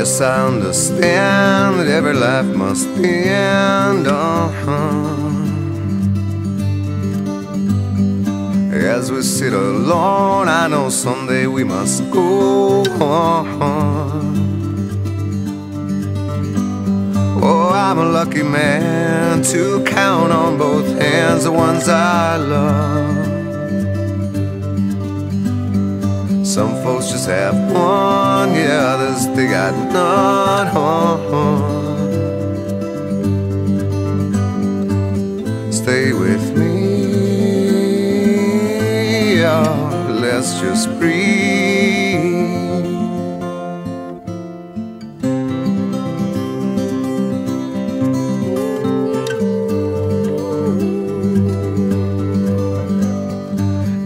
Yes, I understand that every life must end. As we sit alone, I know someday we must go on. Oh, I'm a lucky man to count on both hands the ones I love. Some folks just have one, yeah, others they got none. Stay with me, oh, let's just breathe.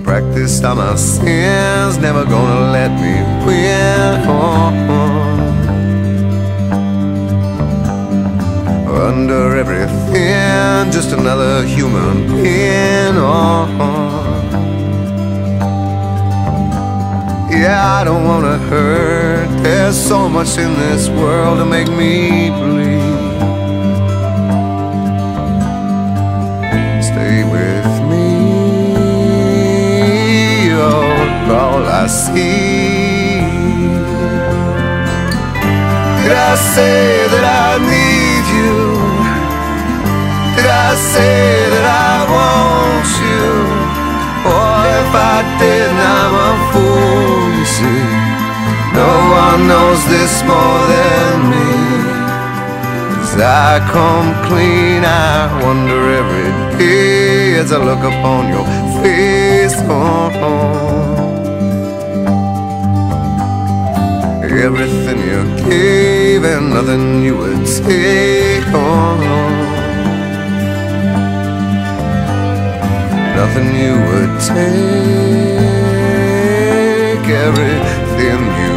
Practiced on my sins, never gonna let me win. Under everything, just another human being. Yeah, I don't wanna hurt. There's so much in this world to make me bleed. Stay with me, all I see. Did I say that I need you? Did I say that I want you? Or if I did, I'm a fool, you see. No one knows this more than me. As I come clean, I wonder every day as I look upon your face. Everything you gave and nothing you would take on. Nothing you would take. Everything you